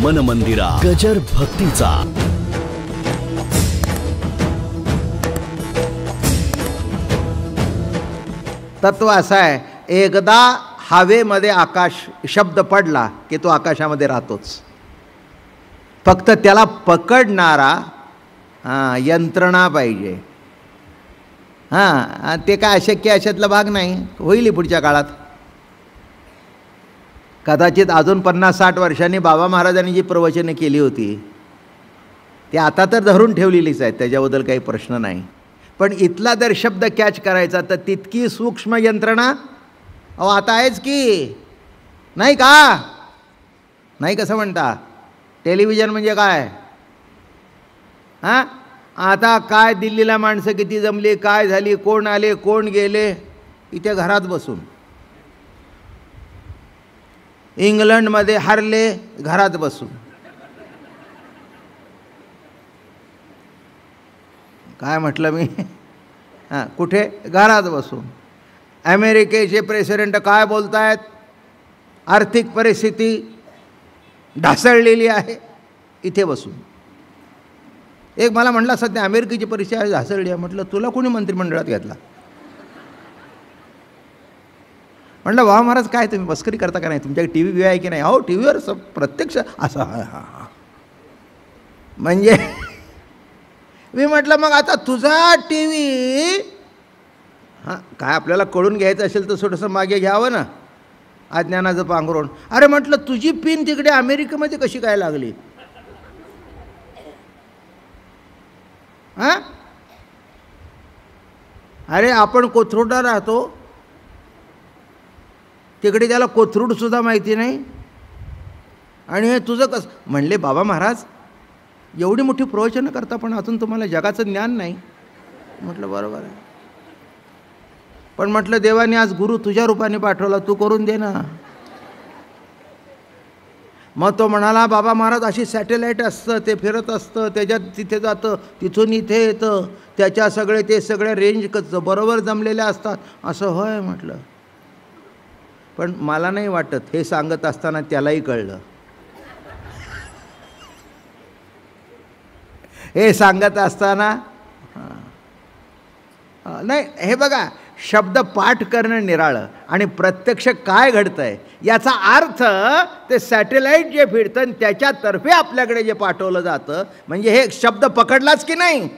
मन मंदिरा गजर भक्तीचा. तत्व असं आहे, एकदा हवेमध्ये आकाश शब्द पडला की तो आकाशामध्ये राहतोच. फक्त त्याला पकडणारा यंत्रणा पाहिजे. ते काय अशक्य अशातला भाग नाही, होईल पुढच्या काळात. कदाचित अजून 50-60 वर्षांनी बाबा महाराजांनी जी प्रवचने केली होती ती आता तर धरून ठेवलेलीच आहेत, त्याच्याबद्दल काही प्रश्न नाही. पण इथला जर शब्द कॅच करायचा तर तितकी सूक्ष्म यंत्रणा आता आहेच की नाही का? नाही कसं म्हणता? टेलिव्हिजन म्हणजे काय? आता काय दिल्लीला माणसं किती जमली, काय झाली, कोण आले कोण गेले, इथे घरात बसून. इंग्लंडमध्ये हरले घरात बसून. काय म्हटलं मी? कुठे? घरात बसून. अमेरिकेचे प्रेसिडेंट काय बोलतायत? आर्थिक परिस्थिती ढासळलेली आहे, इथे बसून. एक मला म्हटला सध्या अमेरिकेची परिस्थिती ढासळली आहे. म्हटलं तुला कोणी मंत्रिमंडळात घेतला? म्हटलं वा महाराज काय तुम्ही मस्करी करता का नाही? तुमच्याकडे टी व्ही आहे की नाही? हो टी व्हीवर प्रत्यक्ष असं. म्हणजे मी म्हटलं मग आता तुझा टी व्ही काय आपल्याला कळून घ्यायचं असेल तर थोडंसं मागे घ्यावं ना, अज्ञानाचं पांघरून. अरे म्हटलं तुझी पिन तिकडे अमेरिकेमध्ये कशी काय लागली? अरे आपण कोथरूडला राहतो, तिकडे त्याला कोथरूड सुद्धा माहिती नाही, आणि हे तुझं कसं? म्हणले बाबा महाराज एवढी मोठी प्रवचनं करता पण अजून तुम्हाला जगाचं ज्ञान नाही. म्हटलं बरोबर आहे, पण म्हटलं देवाने आज गुरु तुझ्या रूपाने पाठवला, तू करून दे ना. मग तो म्हणाला बाबा महाराज अशी सॅटेलाईट असतं, ते फिरत असतं, त्याच्यात तिथे जातं, तिथून इथे येतं, त्याच्या ते सगळे रेंज बरोबर जमलेल्या असतात. असं होय म्हटलं. पण मला नाही वाटत हे सांगत असताना त्यालाही कळलं. हे सांगत असताना नाही, हे बघा शब्द पाठ करणं निराळं आणि प्रत्यक्ष काय घडतंय याचा अर्थ ते सॅटेलाईट जे फिरतं त्याच्यातर्फे आपल्याकडे जे पाठवलं जातं, म्हणजे हे शब्द पकडलाच की नाही?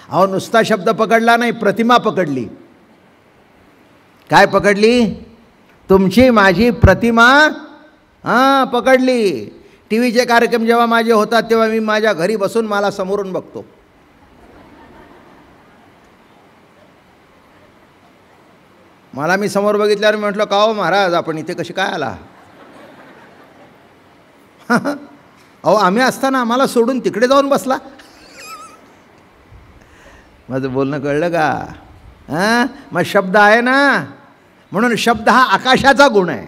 अहो नुसता शब्द पकडला नाही, प्रतिमा पकडली. काय पकडली? तुमची माझी प्रतिमा पकडली. टी व्हीचे कार्यक्रम जेव्हा माझे होतात तेव्हा मी माझ्या घरी बसून मला समोरून बघतो. मला मी समोर बघितल्यावर म्हटलं का हो महाराज आपण इथे कशी काय आला? अहो आम्ही असताना आम्हाला सोडून तिकडे जाऊन बसला. माझं बोलणं कळलं का? मग शब्द आहे ना, म्हणून शब्द हा आकाशाचा गुण आहे.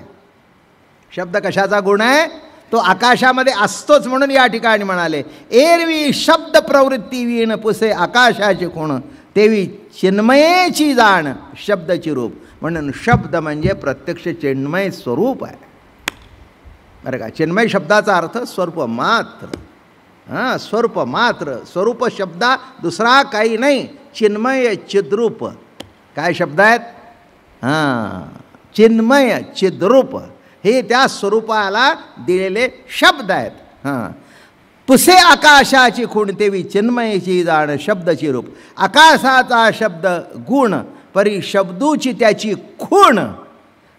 शब्द कशाचा गुण आहे? तो आकाशामध्ये असतोच. म्हणून या ठिकाणी म्हणाले एरवी शब्द प्रवृत्ती वीण पुसे आकाशाचे कोण, तेवी चिन्मयेची जाण शब्दाची रूप. म्हणून शब्द म्हणजे प्रत्यक्ष चिन्मय स्वरूप आहे, बरं का? चिन्मय शब्दाचा अर्थ स्वरूप मात्र. स्वरूप मात्र, स्वरूप शब्दा दुसरा काही नाही, चिन्मय चिद्रूप. काय शब्द आहेत? चिन्मय चिद्रूप हे त्या स्वरूपाला दिलेले शब्द आहेत. पुसे आकाशाची खूण तेवी चिन्मयची जाण शब्दाची रूप. आकाशाचा शब्द गुण परी शब्दूची त्याची खूण,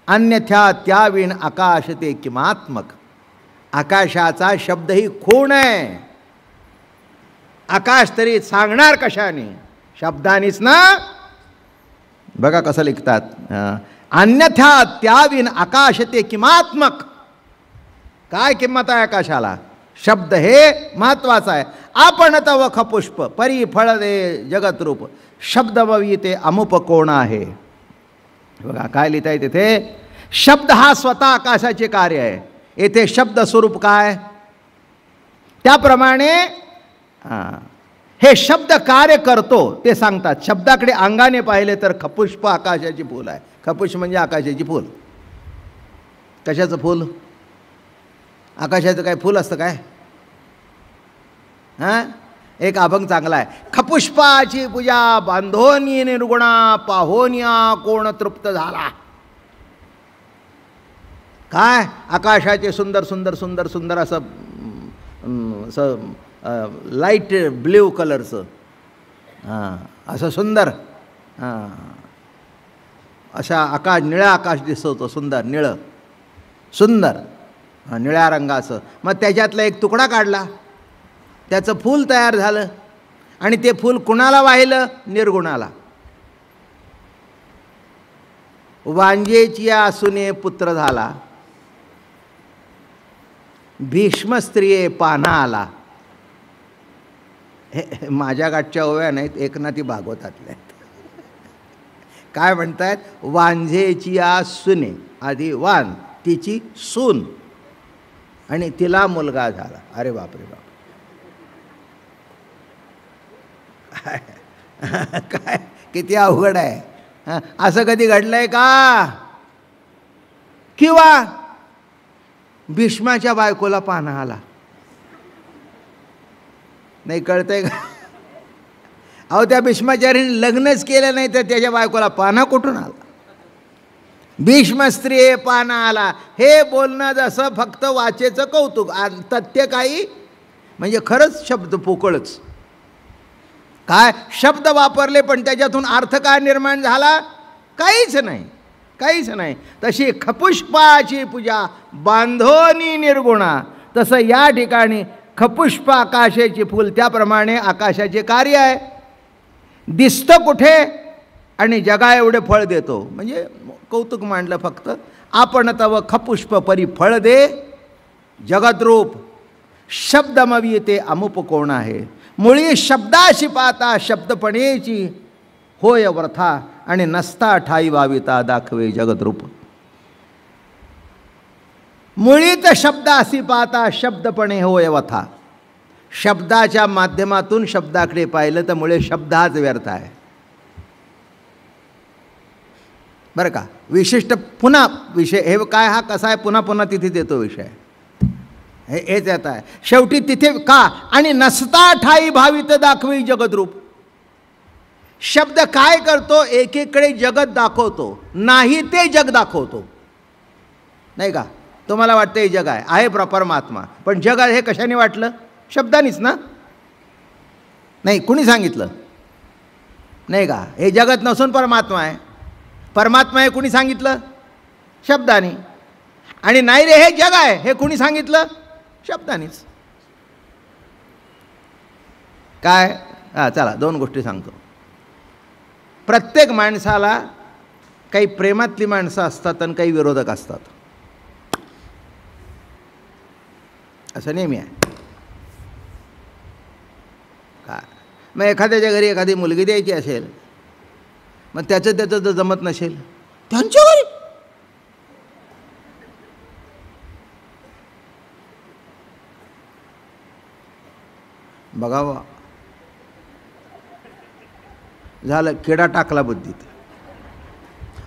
अन्यथा त्याविण आकाश ते किमात्मक. आकाशाचा शब्द ही खूण आहे. आकाश तरी सांगणार कशाने? शब्दानीच ना. बघा कसं लिखतात, अन्यथा त्याविण आकाश ते किमात्मक. काय किंमत आहे आकाशाला? शब्द हे महत्वाचा आहे. आपण तव खपुष्प परी फळ दे जगत रूप, शब्द बवी ते अमुप कोण आहे. बघा काय लिहिता आहे तिथे, शब्द हा स्वतः आकाशाचे कार्य आहे. येथे शब्द स्वरूप काय? त्याप्रमाणे हे शब्द कार्य करतो ते सांगतात. शब्दाकडे अंगाने पाहिले तर खपुष्प आकाशाची फूल आहे. खपुष्प म्हणजे आकाशाची फूल. कशाचं फूल? आकाशाचं काय फूल असतं काय? हां, एक अभंग चांगला आहे. खपुष्पाची पूजा बांधोनी निर्गुणा पाहोनिया कोण तृप्त झाला. काय आकाशाचे सुंदर सुंदर सुंदर सुंदर असं लाईट ब्ल्यू कलरचं, हां असं सुंदर, हां अशा आकाश, निळा आकाश दिसतो, सुंदर निळं सुंदर निळ्या रंगाचं. मग त्याच्यातला एक तुकडा काढला, त्याचं फूल तयार झालं आणि ते फूल कुणाला वाहिलं? निर्गुणाला. वांजेची आसुने पुत्र झाला, भीष्म स्त्रिये पाना आला. हे माझ्या गाठच्या ओव्या नाहीत, एकनाथी भागवतातल्या. काय म्हणतायत? वांझेची आसुने, आधी वान, तिची सून, आणि तिला मुलगा झाला. अरे बापरे बाप, काय किती अवघड आहे. असं कधी घडलंय का? किंवा भीष्माच्या बायकोला पाना आला, नाही कळतंय का? अहो त्या भीष्माचार्याने लग्नच केलं नाही तर त्याच्या बायकोला पाना कुठून आला? भीष्म स्त्रिये पाना आला हे बोलणं जसं फक्त वाचेचं कौतुक, तथ्य काही म्हणजे खरंच शब्द पोकळच. काय शब्द वापरले पण त्याच्यातून अर्थ काय निर्माण झाला? काहीच नाही, काहीच नाही. तशी खपुष्पाची पूजा बांधोनी निर्गुणा, तसं या ठिकाणी खपुष्प आकाशाचे फूल, त्याप्रमाणे आकाशाचे कार्य आहे. दिसतं कुठे आणि जगा एवढे फळ देतो, म्हणजे कौतुक मांडलं फक्त. आपण तव खपुष्प परी फळ दे जगद्रूप, शब्दमवी ते अमुप कोण आहे. मुळी शब्दाशी पाहता शब्दपणेची होय व्रथा, आणि नसता ठाई वाविता दाखवे जगद्रूप. मुळीत शब्दाशी पाहता शब्दपणे होय वथा. शब्दाच्या माध्यमातून शब्दाकडे पाहिलं तर मुळे शब्द हाच व्यर्थ आहे, बरं का. विशिष्ट पुन्हा विषय हे काय, हा कसा आहे, पुन्हा पुन्हा तिथे देतो विषय, हेच येत आहे शेवटी तिथे का. आणि नसता ठाई भावित दाखवी जगद्रूप. शब्द काय करतो? एकीकडे जगत दाखवतो, नाही ते जग दाखवतो, नाही का. तुम्हाला वाटतं हे जग आहे परमात्मा, पण जग हे कशाने वाटलं? शब्दानीच ना. नाही कुणी सांगितलं? नाही का. हे जगत नसून परमात्मा आहे. परमात्मा हे कुणी सांगितलं? शब्दाने. आणि नाही रे हे जग आहे हे कुणी सांगितलं? शब्दानेच. काय? हां चला दोन गोष्टी सांगतो. प्रत्येक माणसाला काही प्रेमातली माणसं असतात आणि काही विरोधक असतात, असं नेहमी आहे. काय मग एखाद्याच्या घरी एखादी मुलगी द्यायची असेल, मग त्याचं जर जमत नसेल त्यांच्या घरी, बघावा झालं किडा टाकला बुद्धीत.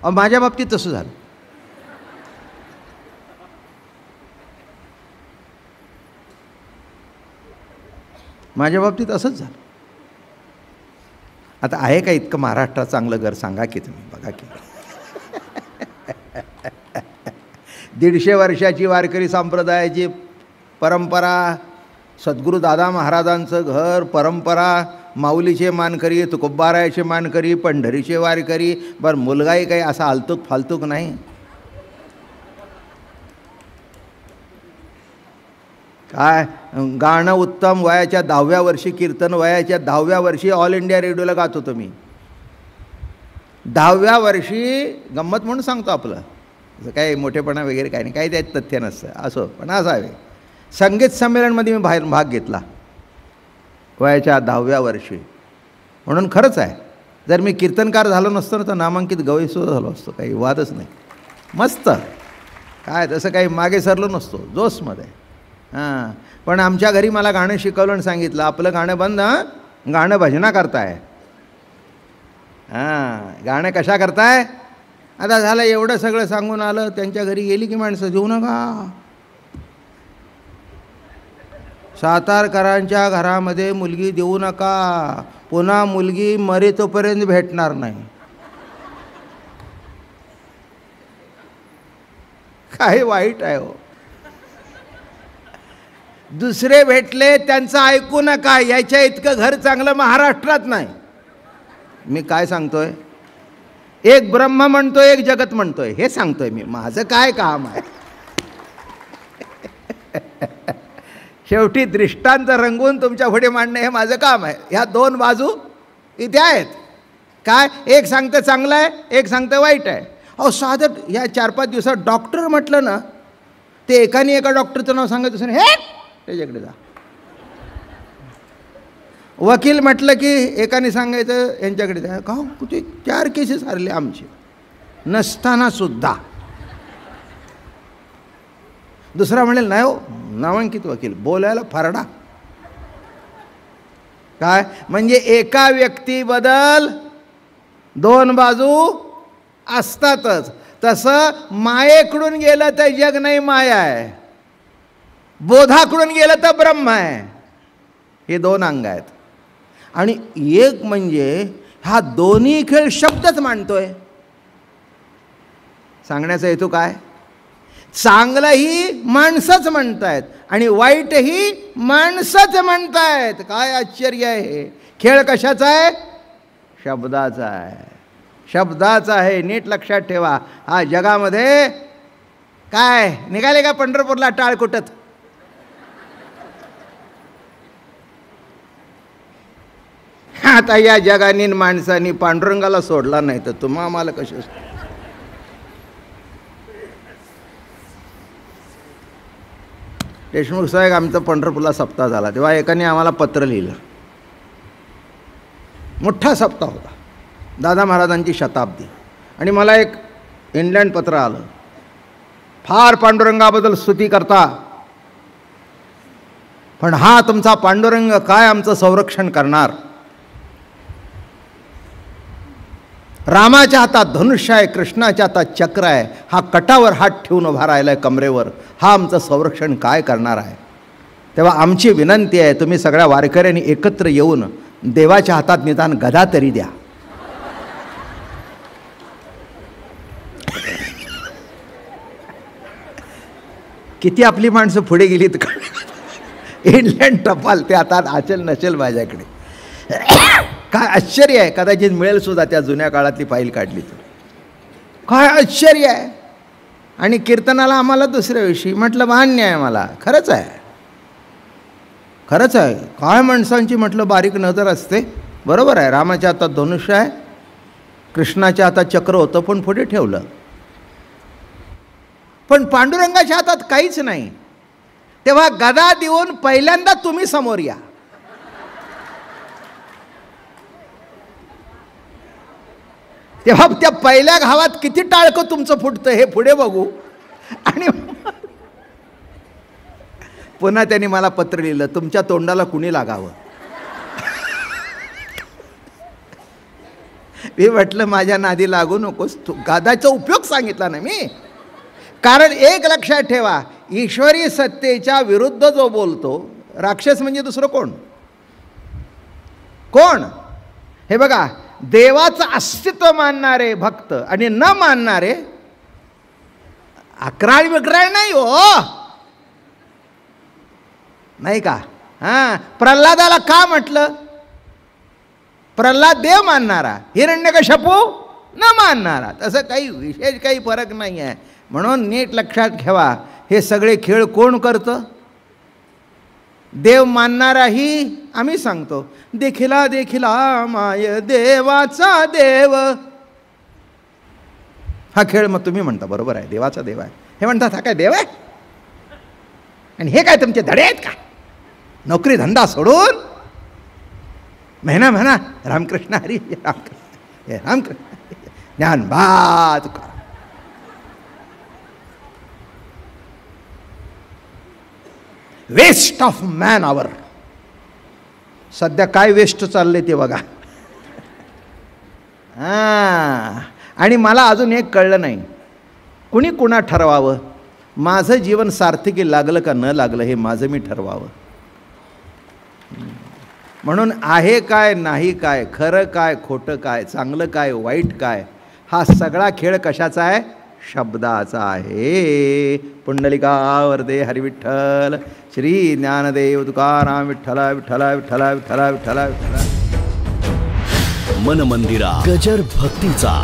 अहो माझ्या बाबतीत तसं झालं. माझ्या बाबतीत असंच झालं. आता आहे का इतकं महाराष्ट्रात चांगलं घर? सांगा की तुम्ही, बघा की. 150 वर्षाची वारकरी संप्रदायाची परंपरा, सद्गुरू दादा महाराजांचं घर, परंपरा, माऊलीचे मानकरी, तुकोबारायाचे मानकरी, पंढरीचे वारकरी. बरं मुलगाही काही असा आलतूक फालतूक नाही. काय गाणं उत्तम, वयाच्या 10व्या वर्षी कीर्तन, वयाच्या 10व्या वर्षी ऑल इंडिया रेडिओला गात होतो मी. 10व्या वर्षी गंमत म्हणून सांगतो आपलं, असं काही मोठेपणा वगैरे काही नाही, काही त्यात तथ्य नसतं. असो पण असावे. संगीत संमेलनमध्ये मी भाग घेतला वयाच्या 10व्या वर्षी. म्हणून खरंच आहे, जर मी कीर्तनकार झालो नसतो ना तर नामांकित गवईसुद्धा झालो असतो, काही वादच नाही. मस्त काय, तसं काही मागे सरलो नसतो, जोशमध्ये. हां पण आमच्या घरी मला गाणं शिकवलं आणि सांगितलं आपलं गाणं बंद, हां गाणं भजना करताय. हां गाणं कशा करताय? आता झालं एवढं सगळं सांगून आलं, त्यांच्या घरी गेली की माणसं जेवू नका. सातारकरांच्या घरामध्ये मुलगी देऊ नका, पुन्हा मुलगी मरेतोपर्यंत भेटणार नाही. काय वाईट आहे हो. दुसरे भेटले त्यांचं ऐकू नका, याच्या इतकं घर चांगलं महाराष्ट्रात नाही. मी काय सांगतोय, एक ब्रह्म म्हणतोय, एक जगत म्हणतोय, हे सांगतोय मी. माझं काय काम आहे. शेवटी दृष्टांत रंगवून तुमच्या पुढे मांडणं हे माझं काम आहे. ह्या दोन बाजू इथे आहेत. काय, एक सांगतं चांगलं आहे, एक सांगतं वाईट आहे. अहो साधं ह्या 4-5 दिवसात डॉक्टर म्हटलं ना, ते एकाने एका डॉक्टरचं नाव सांगत दुसरं हे त्याच्याकडे जा. वकील म्हटलं की एकाने सांगायचं यांच्याकडे जा. का कुठे 4 केसेस हरले आमचे नसताना सुद्धा. दुसरा म्हणेल नाही हो, नामांकित वकील, बोलायला फरडा. काय म्हणजे एका व्यक्तीबद्दल 2 बाजू असतातच. तसं मायेकडून गेलं तर जग नाही माया आहे, बोधाकडून गेलं तर ब्रह्म आहे. हे 2 अंग आहेत. आणि एक म्हणजे हा दोन्ही खेळ शब्दच मांडतोय. सांगण्याचा हेतू काय, चांगलंही माणसंच म्हणतायत आणि वाईटही माणसंच म्हणतायत. काय आश्चर्य आहे हे. खेळ कशाचा आहे, शब्दाचा आहे. शब्दाचा आहे. नीट लक्षात ठेवा. हा जगामध्ये काय निघाले का पंढरपूरला टाळ कुटत. आता या जगाने माणसांनी पांडुरंगाला सोडला नाही तर तुम्हा आम्हाला कसे. देशमुख साहेब आमचा पंढरपूरला सप्ताह झाला तेव्हा एकाने आम्हाला पत्र लिहिलं. मोठा सप्ताह होता, दादा महाराजांची शताब्दी. आणि मला एक इंग्लंड पत्र आलं, फार पांडुरंगाबद्दल स्तुती करता, पण हा तुमचा पांडुरंग काय आमचं संरक्षण करणार. रामाच्या हातात धनुष्य आहे, कृष्णाच्या हातात चक्र आहे, हा कटावर हात ठेवून उभा राहिला आहे कमरेवर, हा आमचं संरक्षण काय करणार आहे. तेव्हा आमची विनंती आहे, तुम्ही सगळ्या वारकऱ्यांनी एकत्र येऊन देवाच्या हातात निदान गदा तरी द्या. किती आपली माणसं पुढे गेलीत. इंग्लंड टपाल ते आता अचल नचल माझ्याकडे. काय आश्चर्य आहे. कदाचित मिळेल सुद्धा त्या जुन्या काळातली फाईल काढली तर. काय आश्चर्य आहे. आणि कीर्तनाला आम्हाला दुसऱ्या दिवशी म्हटलं मान्य आहे मला, खरंच आहे, खरंच आहे. काय माणसांची म्हटलं बारीक नजर असते. बरोबर आहे, रामाच्या हातात धनुष्य आहे, कृष्णाच्या हातात चक्र होतं पण पुढे ठेवलं. पण पांडुरंगाच्या हातात काहीच नाही. तेव्हा गदा देऊन पहिल्यांदा तुम्ही समोर या. तेव्हा त्या पहिल्या घावात किती टाळकं तुमचं फुटतं हे पुढे बघू. आणि पुन्हा त्यांनी मला पत्र लिहिलं, तुमच्या तोंडाला कुणी लागावं. मी म्हटलं माझ्या नादी लागू नकोस. गादाचा उपयोग सांगितला ना मी. कारण एक लक्षात ठेवा, ईश्वरी सत्तेच्या विरुद्ध जो बोलतो राक्षस म्हणजे दुसरं कोण. कोण हे बघा, देवाचं अस्तित्व मानणारे भक्त आणि न मानणारे अकराळ विकराळ नाही हो, नाही का. हां, प्रल्हादाला का म्हटलं, प्रल्हाद देव मानणारा, हिरण्यकश्यपू न मानणारा. तसं काही विशेष काही फरक नाही आहे. म्हणून नीट लक्षात ठेवा, हे सगळे खेळ कोण करतं. देव मानणाराही आम्ही सांगतो, देखिला देखिला माय देवाचा देव. हा खेळ मग तुम्ही म्हणता बरोबर आहे, देवाचा देव आहे. हे म्हणतात हा काय देव आहे, आणि हे काय तुमचे धडे आहेत का. नोकरी धंदा सोडून महिना महिना रामकृष्ण हरी रामकृष्ण हे रामकृष्ण ज्ञान बा तुका. वेस्ट ऑफ मॅन आवर. सध्या काय वेस्ट चालले ते बघा. हां, आणि मला अजून एक कळलं नाही, कुणी कुणा ठरवावं. माझं जीवन सार्थकी लागलं का न लागलं हे माझं मी ठरवावं. म्हणून आहे काय नाही काय, खरं काय खोटं काय, चांगलं काय वाईट काय, हा सगळा खेळ कशाचा आहे? शब्दाचा आहे. पुंडलिका वरदे हरिविठ्ठल. श्री ज्ञानदेव तुकाराम विठ्ठला विठ्ठला विठ्ठला विठ्ठला विठ्ठला विठ्ठला. मन मंदिरा गजर भक्तीचा.